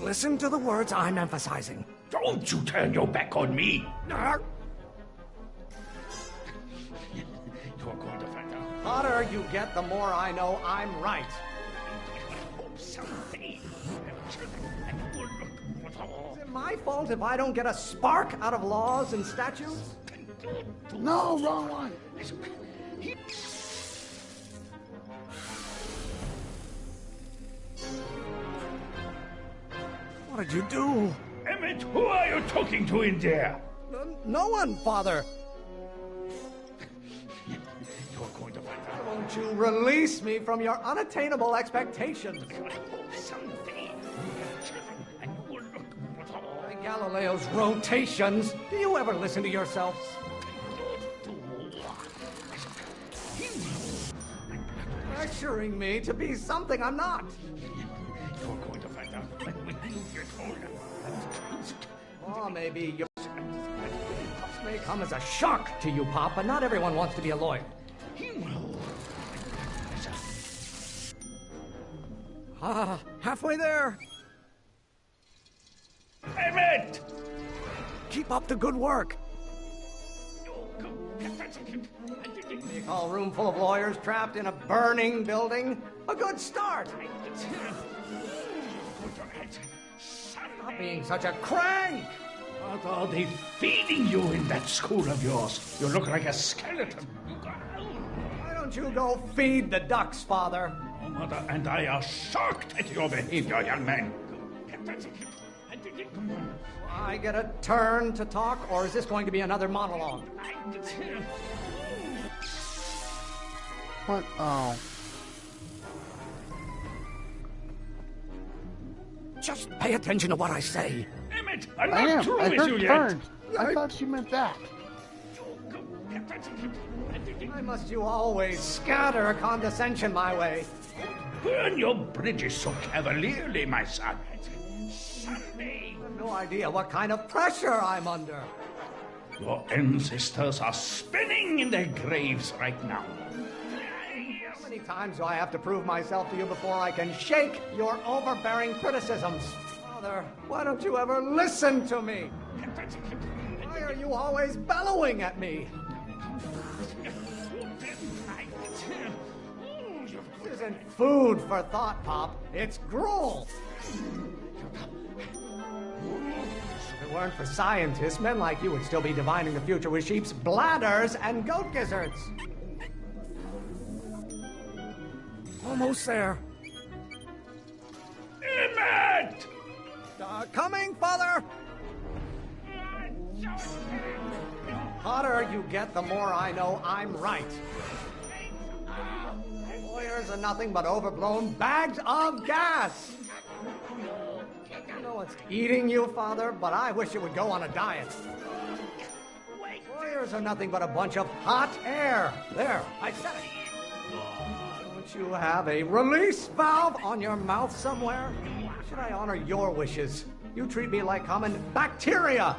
Listen to the words I'm emphasizing. Don't you turn your back on me! Arr. You're going to find out. The hotter you get, the more I know I'm right. Is it my fault if I don't get a spark out of laws and statutes? No, wrong one. What did you do? Emmett, who are you talking to in there? No one, Father. You're going to find out. Won't you release me from your unattainable expectations? Galileo's rotations. Do you ever listen to yourselves? Pressuring me to be something I'm not. You're going to find out when you get older. Or maybe your may come as a shock to you, Pop, but not everyone wants to be a lawyer. Halfway there. Emmett! Keep up the good work. You call a room full of lawyers trapped in a burning building a good start. Stop being such a crank. What are they feeding you in that school of yours? You look like a skeleton. Why don't you go feed the ducks, Father? Your mother and I are shocked at your behavior, young man. I get a turn to talk, or is this going to be another monologue? What? Oh. Just pay attention to what I say. Emmett, I'm I not am. through I with you heard yet. turned. I thought you meant that. Why must you always scatter condescension my way? Burn your bridges so cavalierly, my son. I have no idea what kind of pressure I'm under. Your ancestors are spinning in their graves right now. How many times do I have to prove myself to you before I can shake your overbearing criticisms? Father, why don't you ever listen to me? Why are you always bellowing at me? This isn't food for thought, Pop. It's gruel. If it weren't for scientists, men like you would still be divining the future with sheep's bladders and goat gizzards. Almost there. Emmett! Coming, Father! The hotter you get, the more I know I'm right. Lawyers are nothing but overblown bags of gas. I know it's eating you, Father, but I wish you would go on a diet. Lawyers tires are nothing but a bunch of hot air. There, I said it. Don't you have a release valve on your mouth somewhere? Why should I honor your wishes? You treat me like common bacteria.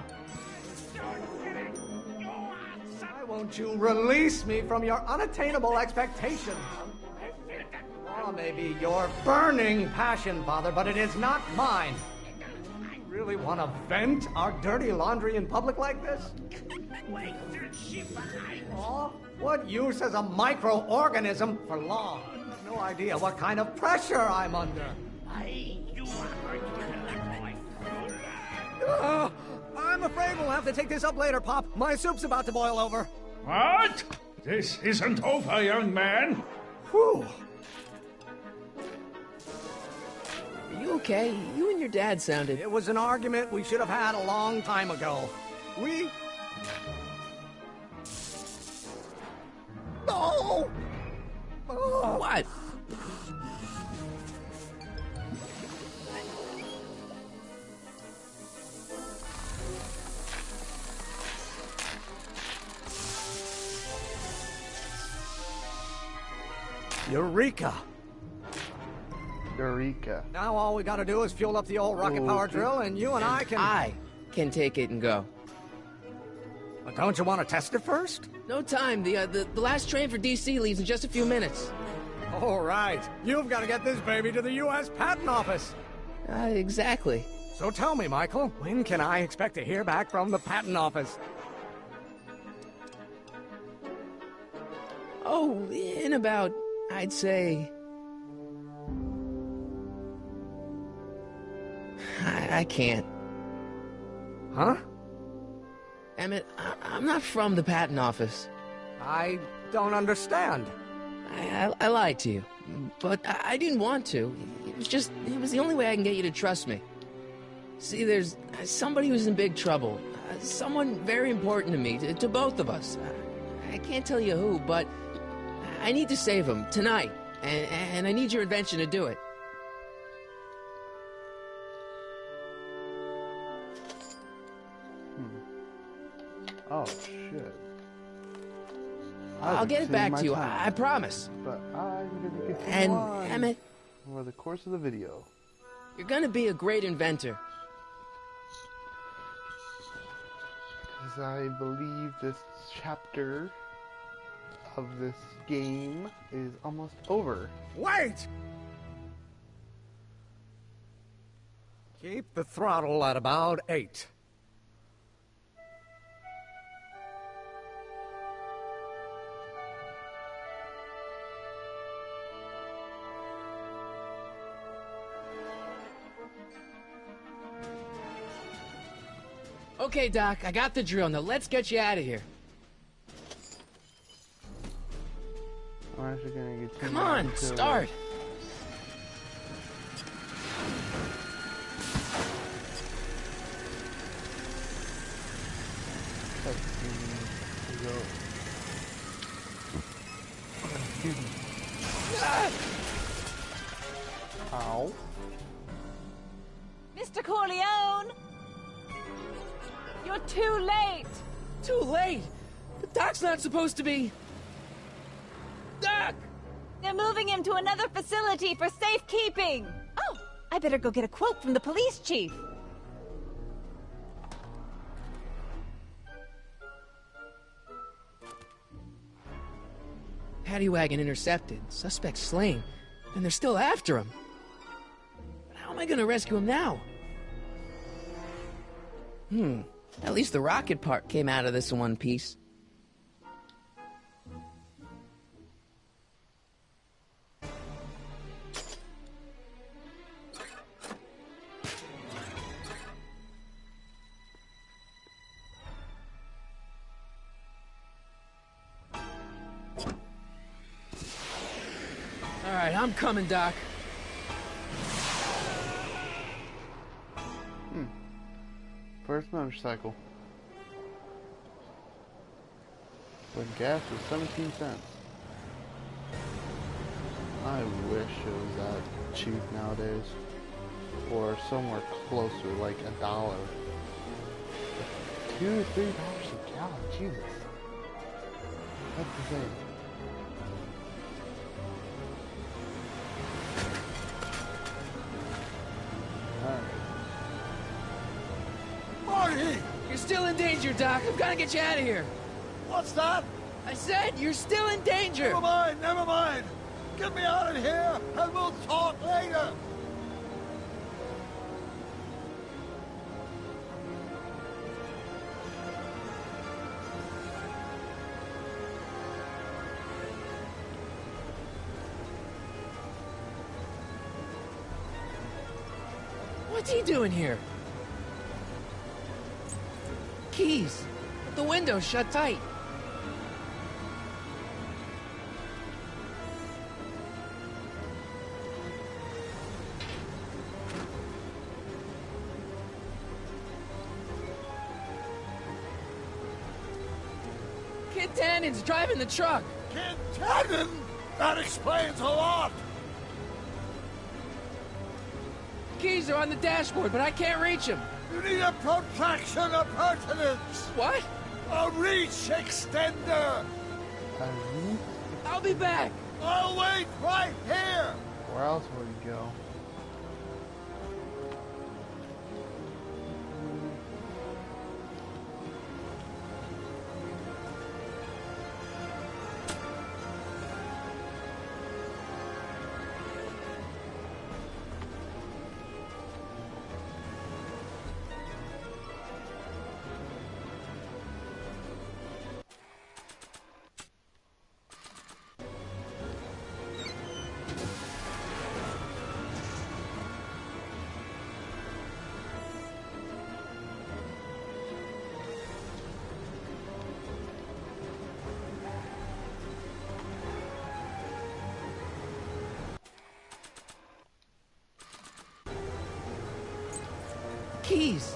Why won't you release me from your unattainable expectations? Law may be your burning passion, Father, but it is not mine. You really want to vent our dirty laundry in public like this? Law? What use as a microorganism for law? No idea what kind of pressure I'm under. I'm afraid we'll have to take this up later, Pop. My soup's about to boil over. What? This isn't over, young man. Whew. Are you okay? You and your dad sounded... It was an argument we should have had a long time ago. No! Oh. What? Eureka! Eureka. Now all we gotta do is fuel up the old rocket power drill and you and I can... I can take it and go. But don't you want to test it first? No time. The last train for DC leaves in just a few minutes. All right. You've got to get this baby to the U.S. Patent Office. Exactly. So tell me, Michael, when can I expect to hear back from the Patent Office? Oh, in about, I'd say... I can't. Huh? Emmett, I'm not from the patent office. I don't understand. I lied to you, but I didn't want to. It was the only way I can get you to trust me. See, there's somebody who's in big trouble. Someone very important to me, to both of us. I can't tell you who, but I need to save him tonight, and I need your invention to do it. Oh, shit. I'll get it back to you, I promise. But I'm gonna get And, one Emmett, over the course of the video. You're gonna be a great inventor. Because I believe this chapter of this game is almost over. Wait! Keep the throttle at about 8. Okay, Doc, I got the drill. Now let's get you out of here. I'm actually gonna get Come on, start. Ow. Mr. Corleone! You're too late! Too late? The Doc's not supposed to be... Doc! They're moving him to another facility for safekeeping! Oh, I better go get a quote from the police chief. Paddy wagon intercepted. Suspect slain. And they're still after him. But how am I gonna rescue him now? At least the rocket part came out of this in one piece. All right, I'm coming, Doc. First motorcycle. When gas was 17 cents. I wish it was that cheap nowadays. Or somewhere closer, like $1. $2 to $3 a gallon, Jesus. What is it? Marty! You're still in danger, Doc. I've got to get you out of here. What's that? I said you're still in danger. Never mind, never mind. Get me out of here, and we'll talk later. What's he doing here? Keys. The window's shut tight. Kid Tannen's driving the truck. Kid Tannen? That explains a lot. Keys are on the dashboard, but I can't reach them. You need a protraction appurtenance. What? A reach extender. I'll be back. I'll wait right here. Where else would he go? Keys.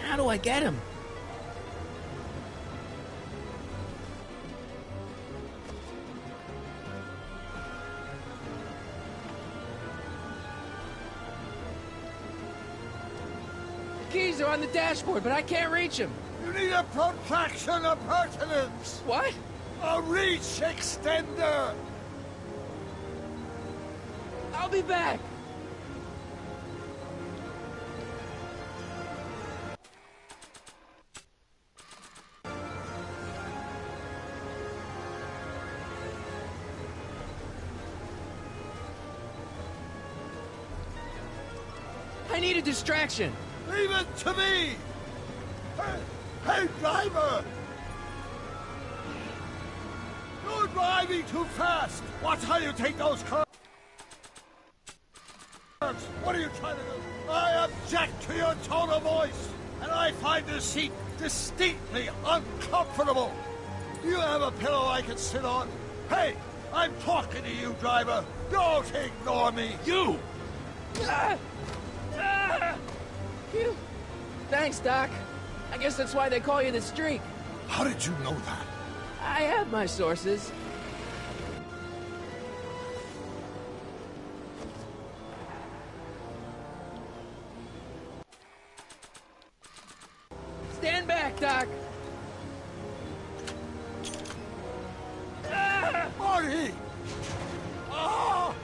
How do I get him? Keys are on the dashboard, but I can't reach him. You need a protraction appurtenance. What? A reach extender. I'll be back. I need a distraction. Leave it to me. Hey, driver! You're driving too fast. Watch how you take those curves. What are you trying to do? I object to your tone of voice, and I find this seat distinctly uncomfortable. Do you have a pillow I can sit on? Hey, I'm talking to you, driver. Don't ignore me. You! Phew. Thanks, Doc. I guess that's why they call you the Streak. How did you know that? I have my sources. Stand back, Doc. Marty! Ah!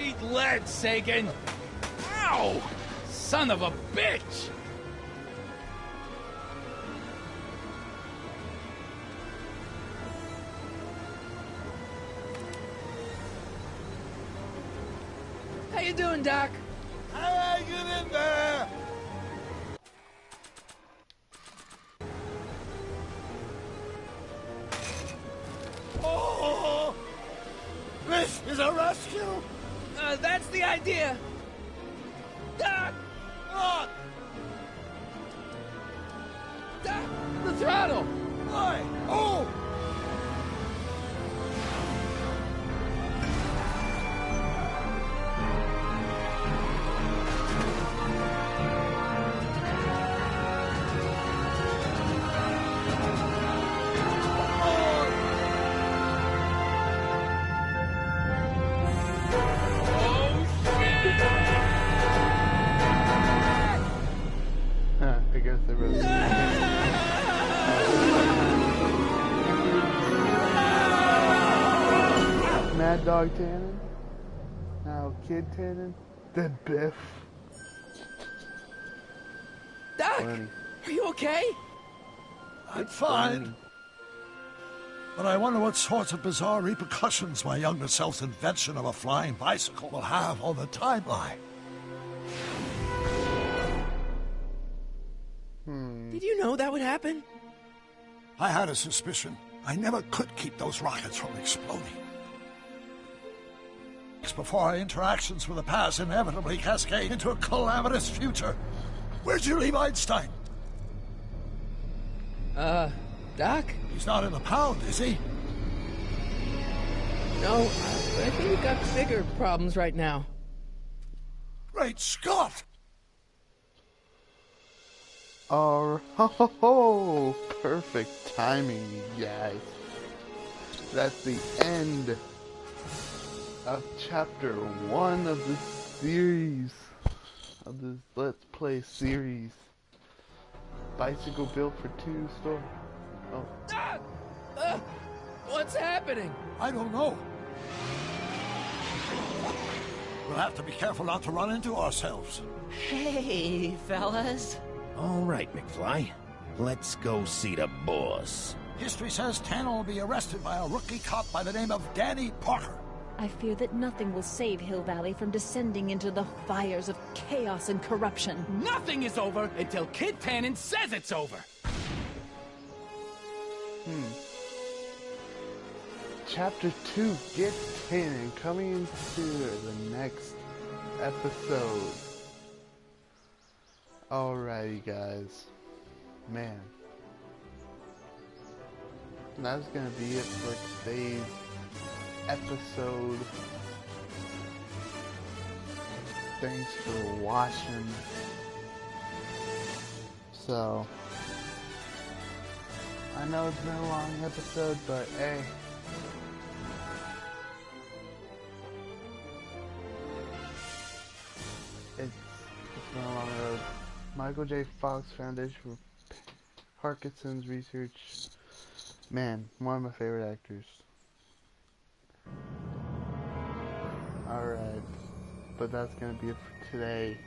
Eat lead, Sagan! Ow! Son of a bitch! How you doing, Doc? Hang in there! Oh! This is a rescue! That's the idea. Doc! Look! Doc! The throttle! Why? Oh! Mad Dog Tannen. Now Kid Tannen. Then Biff. Doc, Funny. are you okay? I'm fine. But I wonder what sorts of bizarre repercussions my younger self's invention of a flying bicycle will have on the timeline. Did you know that would happen? I had a suspicion. I never could keep those rockets from exploding. Before our interactions with the past inevitably cascade into a calamitous future. Where'd you leave Einstein? Doc? He's not in the pound, is he? No, I think we've got bigger problems right now. Great Scott! Oh, ho, ho, ho. Perfect timing, you guys. That's the end of chapter 1 of this series, of this Let's Play series. Bicycle built for 2 store. Oh. What's happening? I don't know. We'll have to be careful not to run into ourselves. Hey, fellas. All right, McFly. Let's go see the boss. History says Tannen will be arrested by a rookie cop by the name of Danny Parker. I fear that nothing will save Hill Valley from descending into the fires of chaos and corruption. Nothing is over until Kid Tannen says it's over. Chapter 2, Get Tannen, coming into the next episode. Alrighty, guys. Man. That's gonna be it for today's episode. Thanks for watching. So, I know it's been a long episode, but hey. It's been a long road. Michael J. Fox Foundation for Parkinson's Research. Man, one of my favorite actors. Alright, but that's gonna be it for today.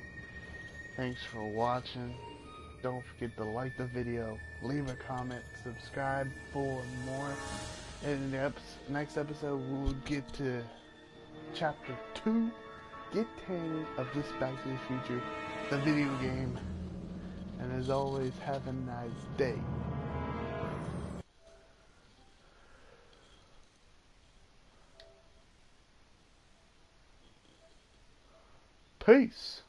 Thanks for watching. Don't forget to like the video, leave a comment, subscribe for more. In the next episode, we'll get to chapter 2, Get Tannen, of this Back to the Future, the video game. And as always, have a nice day. Peace.